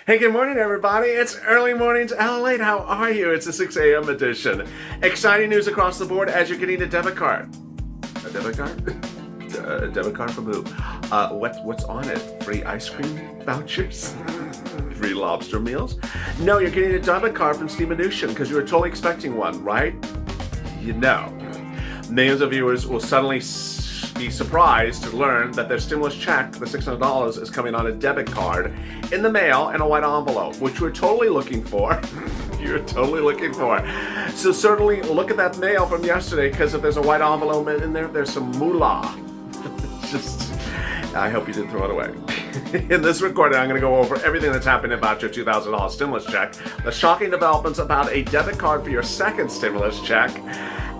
Hey, good morning, everybody. It's early mornings, LALATE. How are you? It's a 6 a.m. edition. Exciting news across the board as you're getting a debit card. A debit card? A debit card from who? What's on it? Free ice cream vouchers? Free lobster meals? No, you're getting a debit card from Steve Mnuchin because you were totally expecting one, right? You know. Millions of viewers will suddenly be surprised to learn that their stimulus check, the $600, is coming on a debit card in the mail in a white envelope, which we're totally looking for. You're totally looking for. So certainly look at that mail from yesterday, because if there's a white envelope in there, there's some moolah. Just, I hope you didn't throw it away. In this recording, I'm going to go over everything that's happened about your $2,000 stimulus check, the shocking developments about a debit card for your second stimulus check,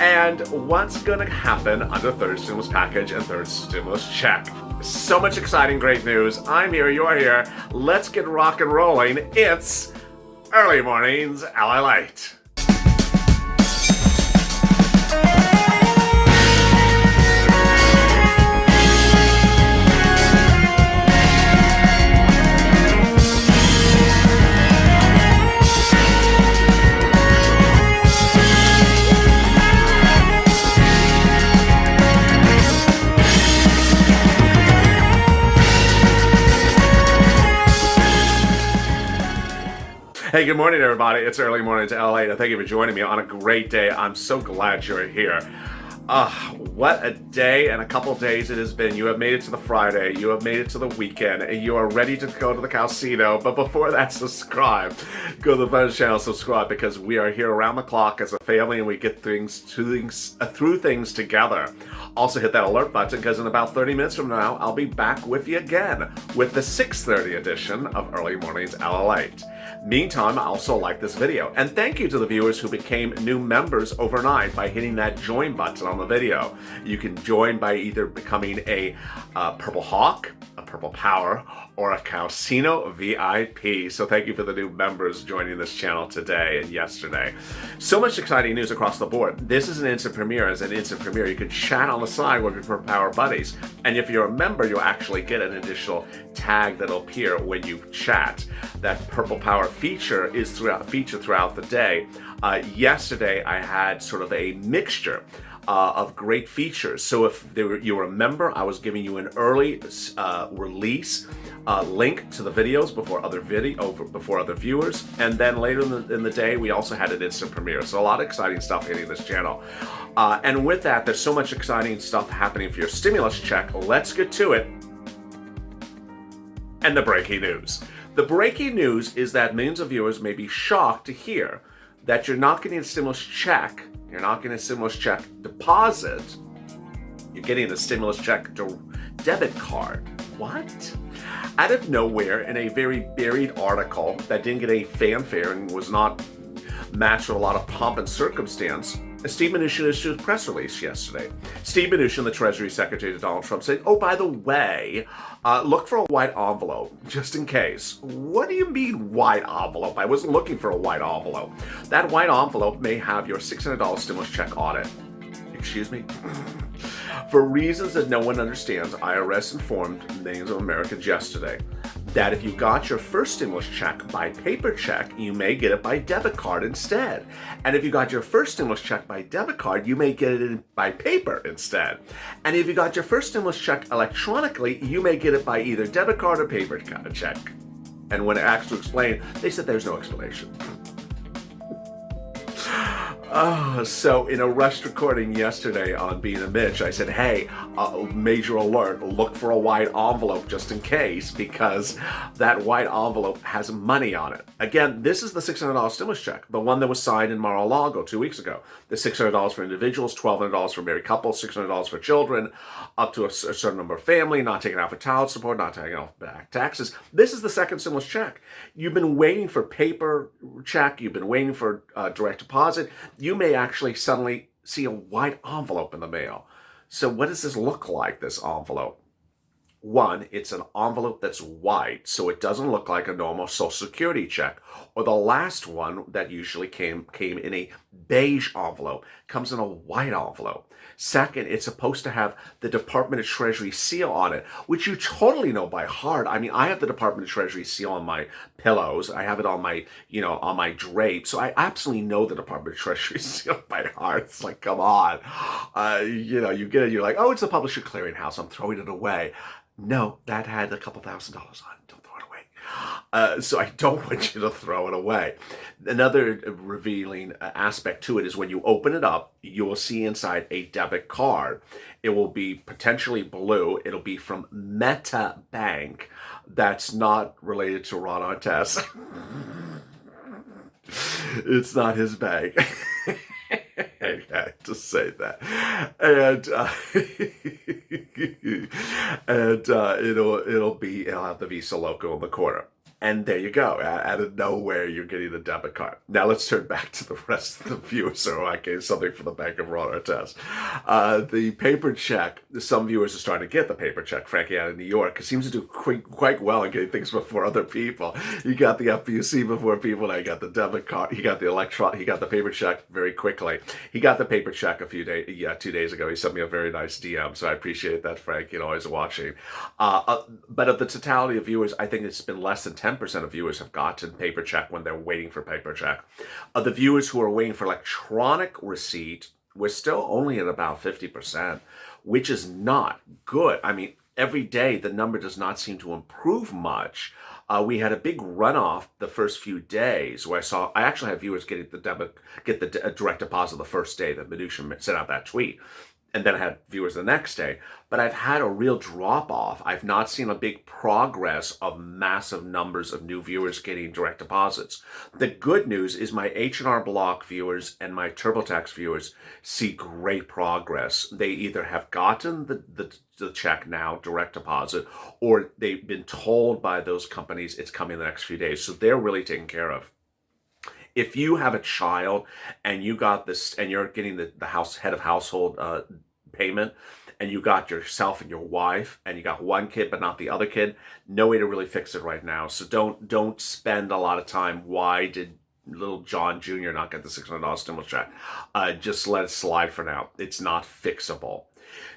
and what's going to happen under third stimulus package and third stimulus check. So much exciting, great news. I'm here, you're here. Let's get rock and rolling. It's Early Mornings LALATE. Hey, good morning, everybody. It's Early Mornings LALATE. Thank you for joining me on a great day. I'm so glad you're here. What a day and a couple of days it has been. You have made it to the Friday. You have made it to the weekend. And you are ready to go to the casino. But before that, subscribe. Go to the Fun channel, subscribe, because we are here around the clock as a family and we get through things together. Also hit that alert button, because in about 30 minutes from now, I'll be back with you again with the 6:30 edition of Early Mornings LALATE. Meantime, I also like this video. And thank you to the viewers who became new members overnight by hitting that join button on the video. You can join by either becoming a Purple Hawk, a Purple Power, or a Casino VIP. So thank you for the new members joining this channel today and yesterday. So much exciting news across the board. This is an instant premiere. As an instant premiere, you can chat on the side with your Purple Power buddies. And if you're a member, you'll actually get an additional tag that'll appear when you chat. That Purple Power feature is featured throughout the day. Yesterday, I had sort of a mixture of great features. So if you were a member, I was giving you an early release link to the videos before other viewers, and then later in the day we also had an instant premiere. So a lot of exciting stuff hitting this channel. And with that, there's so much exciting stuff happening for your stimulus check. Let's get to it. And the breaking news. The breaking news is that millions of viewers may be shocked to hear that you're not getting a stimulus check. You're not getting a stimulus check deposit. You're getting a stimulus check debit card. What? Out of nowhere, in a very buried article that didn't get any fanfare and was not matched with a lot of pomp and circumstance, Steve Mnuchin issued a press release yesterday. Steve Mnuchin, the Treasury Secretary to Donald Trump, said, oh, by the way, look for a white envelope, just in case. What do you mean white envelope? I wasn't looking for a white envelope. That white envelope may have your $600 stimulus check on it. Excuse me? For reasons that no one understands, IRS informed millions of Americans yesterday that if you got your first stimulus check by paper check, you may get it by debit card instead. And if you got your first stimulus check by debit card, you may get it by paper instead. And if you got your first stimulus check electronically, you may get it by either debit card or paper check. And when asked to explain, they said there's no explanation. So in a rushed recording yesterday on Being a Mitch, I said, hey, major alert, look for a white envelope just in case, because that white envelope has money on it. Again, this is the $600 stimulus check, the one that was signed in Mar-a-Lago 2 weeks ago. The $600 for individuals, $1,200 for married couples, $600 for children, up to a certain number of family, not taking out for child support, not taking off back taxes. This is the second stimulus check. You've been waiting for paper check. You've been waiting for direct deposit. You may actually suddenly see a white envelope in the mail. So what does this look like, this envelope? One, it's an envelope that's white, so it doesn't look like a normal Social Security check. Or the last one that usually came in a beige envelope, comes in a white envelope. Second, it's supposed to have the Department of Treasury seal on it, which you totally know by heart. I mean, I have the Department of Treasury seal on my pillows. I have it on my, on my drape. So I absolutely know the Department of Treasury seal by heart. It's like, come on. You get it, you're like, oh, it's the Publisher Clearinghouse. I'm throwing it away. No, that had a couple $1,000s on it. Don't throw it away. So I don't want you to throw it away. Another revealing aspect to it is when you open it up, you will see inside a debit card. It will be potentially blue. It'll be from Meta Bank. That's not related to Ron Artest. It's not his bank. I had to say that, and it'll have the Visa logo in the corner. And there you go. Out of nowhere, you're getting the debit card. Now let's turn back to the rest of the viewers. So I gave something for the Bank of Ron Artest. The paper check, some viewers are starting to get the paper check, frankly, out of New York. It seems to do quite well in getting things before other people. You got the FPUC before people. Now you got the debit card. You got the paper check very quickly. He got the paper check 2 days ago. He sent me a very nice DM. So I appreciate that, Frank, always watching. But of the totality of viewers, I think it's been less than 10% of viewers have gotten paper check when they're waiting for paper check. Of the viewers who are waiting for electronic receipt, we're still only at about 50%, which is not good. I mean, every day the number does not seem to improve much. We had a big runoff the first few days where I actually had viewers get the direct deposit the first day that Minutia sent out that tweet. And then I had viewers the next day. But I've had a real drop-off. I've not seen a big progress of massive numbers of new viewers getting direct deposits. The good news is my H&R Block viewers and my TurboTax viewers see great progress. They either have gotten the check now, direct deposit, or they've been told by those companies it's coming in the next few days. So they're really taken care of. If you have a child and you got this, and you're getting the head of household payment, and you got yourself and your wife, and you got one kid but not the other kid, no way to really fix it right now. So don't spend a lot of time. Why did little John Jr. not get the $600 stimulus check? Just let it slide for now. It's not fixable.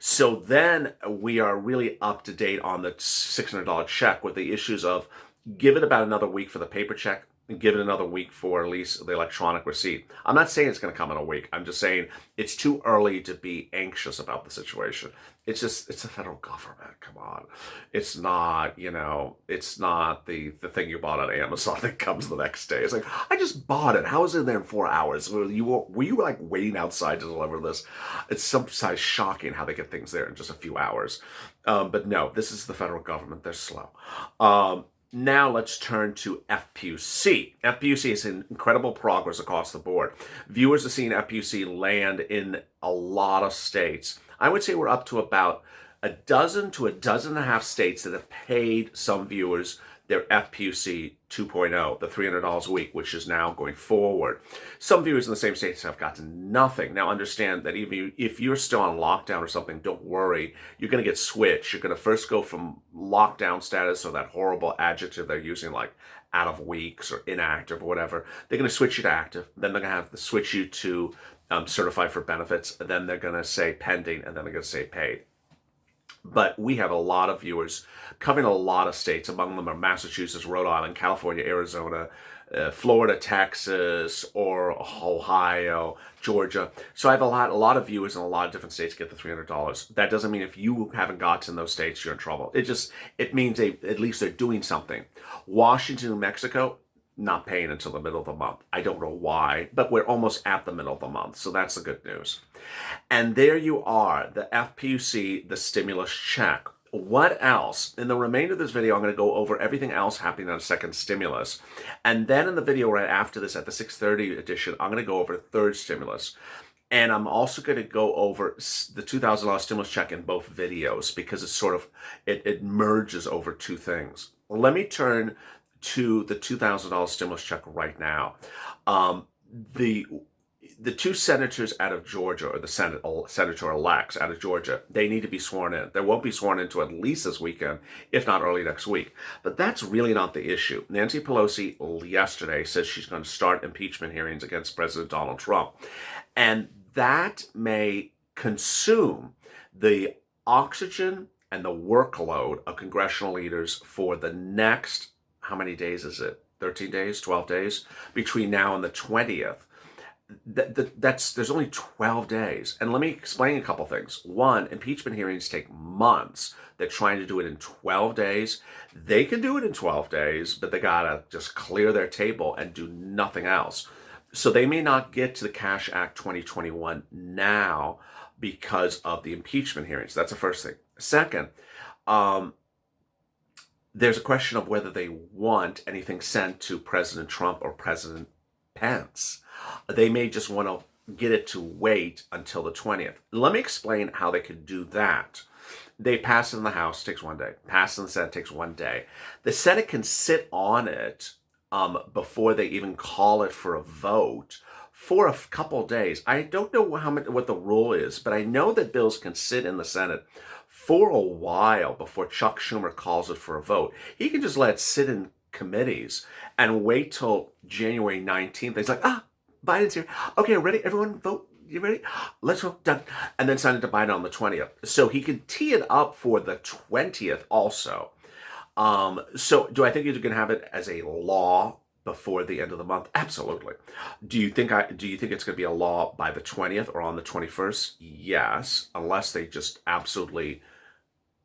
So then we are really up to date on the $600 check with the issues of give it about another week for the paper check, and give it another week for at least the electronic receipt. I'm not saying it's going to come in a week. I'm just saying it's too early to be anxious about the situation. It's the federal government. Come on. It's not, it's not the thing you bought on Amazon that comes the next day. It's like, I just bought it. How is it in there in 4 hours? Were you waiting outside to deliver this? It's sometimes shocking how they get things there in just a few hours. But no, this is the federal government. They're slow. Now let's turn to FPUC. FPUC is in incredible progress across the board. Viewers are seeing FPUC land in a lot of states. I would say we're up to about a dozen to a dozen and a half states that have paid some viewers their FPUC 2.0, the $300 a week, which is now going forward. Some viewers in the same states have gotten nothing. Now understand that even if you're still on lockdown or something, don't worry. You're going to get switched. You're going to first go from lockdown status, or that horrible adjective they're using like out of weeks or inactive or whatever. They're going to switch you to active. Then they're going to have to switch you to certified for benefits. Then they're going to say pending, and then they're going to say paid. But we have a lot of viewers covering a lot of states. Among them are Massachusetts, Rhode Island, California, Arizona, Florida, Texas, or Ohio, Georgia. So I have a lot of viewers in a lot of different states get the $300. That doesn't mean if you haven't gotten those states, you're in trouble. It means at least they're doing something. Washington, New Mexico, not paying until the middle of the month. I don't know why, but we're almost at the middle of the month, so that's the good news. And there you are, the FPUC, the stimulus check. What else? In the remainder of this video, I'm going to go over everything else happening on a second stimulus. And then in the video right after this, at the 6:30 edition, I'm going to go over the third stimulus. And I'm also going to go over the $2,000 stimulus check in both videos, because it's it merges over two things. Let me turn to the $2,000 stimulus check right now. the two senators out of Georgia, or the senator-elects out of Georgia, they need to be sworn in. They won't be sworn into at least this weekend, if not early next week. But that's really not the issue. Nancy Pelosi yesterday says she's going to start impeachment hearings against President Donald Trump. And that may consume the oxygen and the workload of congressional leaders for the next, how many days is it? 13 days, 12 days? Between now and the 20th. There's only 12 days. And let me explain a couple things. One, impeachment hearings take months. They're trying to do it in 12 days. They can do it in 12 days, but they gotta just clear their table and do nothing else. So they may not get to the Cash Act 2021 now because of the impeachment hearings. That's the first thing. Second, there's a question of whether they want anything sent to President Trump or President Pence. They may just want to get it to wait until the 20th. Let me explain how they could do that. They pass it in the House, takes 1 day. Pass it in the Senate, takes 1 day. The Senate can sit on it before they even call it for a vote for a couple days. I don't know what the rule is, but I know that bills can sit in the Senate for a while before Chuck Schumer calls it for a vote. He can just let it sit in committees and wait till January 19th. He's like, Biden's here. Okay, ready? Everyone vote. You ready? Let's vote. Done. And then send it to Biden on the 20th. So he can tee it up for the 20th also. So do I think you can have it as a law before the end of the month? Absolutely. Do you think it's going to be a law by the 20th or on the 21st? Yes, unless they just absolutely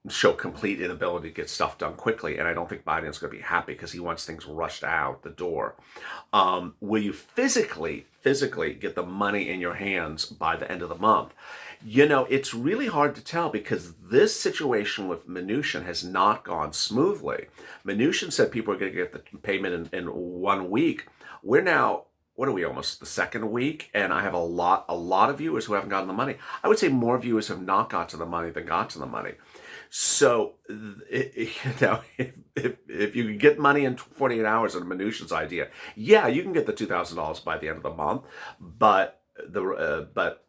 show complete inability to get stuff done quickly. And I don't think Biden's going to be happy because he wants things rushed out the door. Will you physically get the money in your hands by the end of the month? You know, it's really hard to tell because this situation with Mnuchin has not gone smoothly. Mnuchin said people are going to get the payment in 1 week. We're now, what are we, almost the second week? And I have a lot of viewers who haven't gotten the money. I would say more viewers have not got to the money than got to the money. So, if you can get money in 48 hours on Mnuchin's idea, yeah, you can get the $2,000 by the end of the month. But the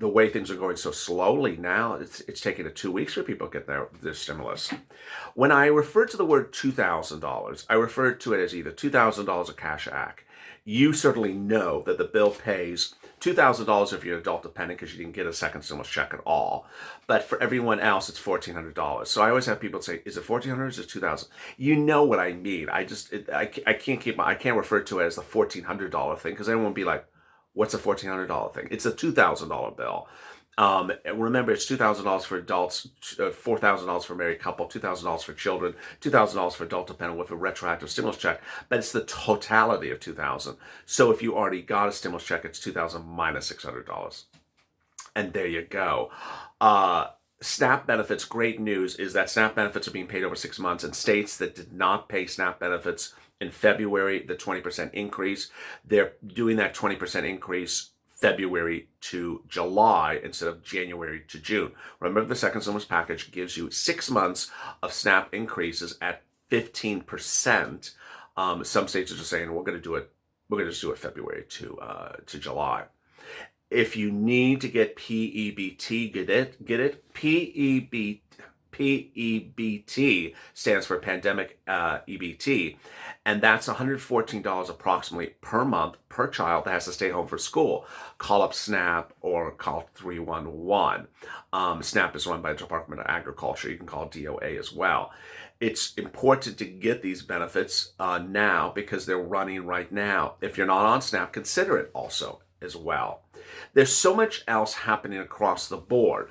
way things are going so slowly now, it's taking 2 weeks for people to get their stimulus. When I refer to the word $2,000, I refer to it as either $2,000 or Cash Act. You certainly know that the bill pays $2,000 if you're adult dependent because you didn't get a second stimulus check at all. But for everyone else, it's $1,400. So I always have people say, is it $1,400 or is it $2,000? You know what I mean. I can't refer to it as the $1,400 thing because everyone will be like, what's a $1,400 thing? It's a $2,000 bill. Remember, it's $2,000 for adults, $4,000 for a married couple, $2,000 for children, $2,000 for adult dependent with a retroactive stimulus check, but it's the totality of $2,000. So if you already got a stimulus check, it's $2,000 minus $600. And there you go. SNAP benefits, great news is that SNAP benefits are being paid over 6 months, and states that did not pay SNAP benefits in February, the 20% increase, they're doing that 20% increase February to July instead of January to June. Remember, the second stimulus package gives you 6 months of SNAP increases at 15%. Some states are just saying we're going to just do it February to July. If you need to get PEBT, get it. PEBT stands for Pandemic EBT, and that's $114 approximately per month per child that has to stay home for school. Call up SNAP or call 311. SNAP is run by the Department of Agriculture. You can call DOA as well. It's important to get these benefits now because they're running right now. If you're not on SNAP, consider it also as well. There's so much else happening across the board.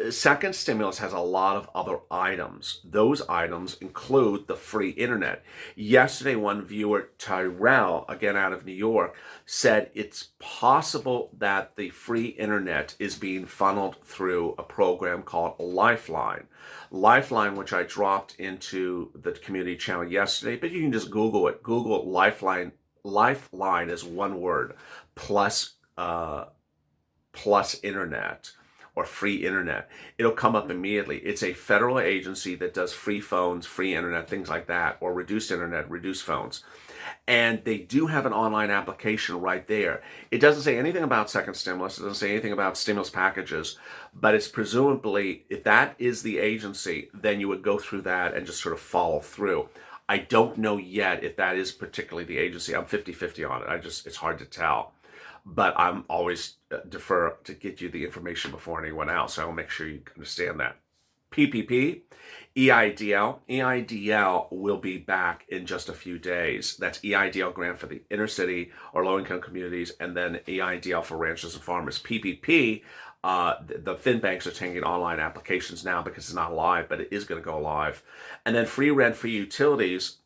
Second stimulus has a lot of other items. Those items include the free internet. Yesterday, one viewer, Tyrell, again out of New York, said it's possible that the free internet is being funneled through a program called Lifeline. Lifeline, which I dropped into the community channel yesterday, but you can just Google it. Google Lifeline. Lifeline is one word, plus internet. or free internet, it'll come up immediately. It's a federal agency that does free phones, free internet, things like that, or reduced internet, reduced phones. And they do have an online application right there. It doesn't say anything about second stimulus. It doesn't say anything about stimulus packages, but it's presumably, if that is the agency, then you would go through that and just sort of follow through. I don't know yet if that is particularly the agency. I'm 50-50 on it. It's hard to tell. But I'm always defer to get you the information before anyone else. I will make sure you understand that. PPP, EIDL. EIDL will be back in just a few days. That's EIDL grant for the inner city or low-income communities, and then EIDL for ranchers and farmers. PPP, the fin banks are taking online applications now because it's not live, but it is going to go live. And then free rent for utilities,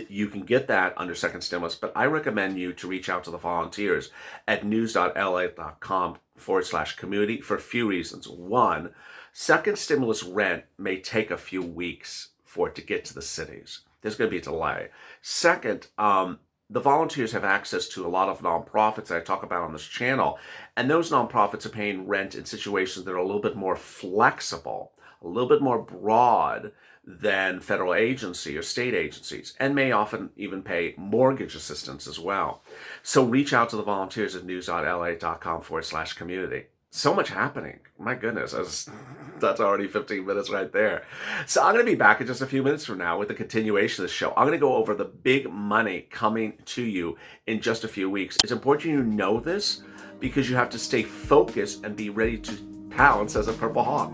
you can get that under second stimulus, but I recommend you to reach out to the volunteers at news.lalate.com/community for a few reasons. One, second stimulus rent may take a few weeks for it to get to the cities. There's going to be a delay. Second, the volunteers have access to a lot of nonprofits that I talk about on this channel, and those nonprofits are paying rent in situations that are a little bit more flexible, a little bit more broad than federal agency or state agencies, and may often even pay mortgage assistance as well. So reach out to the volunteers at news.lalate.com/community. So much happening. My goodness, that's already 15 minutes right there. So I'm going to be back in just a few minutes from now with the continuation of the show. I'm going to go over the big money coming to you in just a few weeks. It's important you know this because you have to stay focused and be ready to pounce as a purple hawk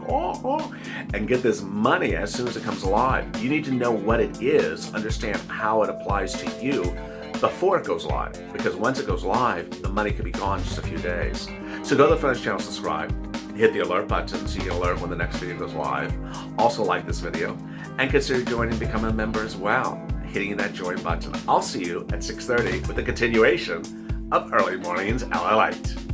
and get this money as soon as it comes alive. You need to know what it is, understand how it applies to you before it goes live, because once it goes live, the money could be gone in just a few days. So go to the Friends channel, subscribe, hit the alert button so you get alert when the next video goes live. Also like this video and consider joining and becoming a member as well, hitting that join button. I'll see you at 6:30 with the continuation of Early Mornings LALATE.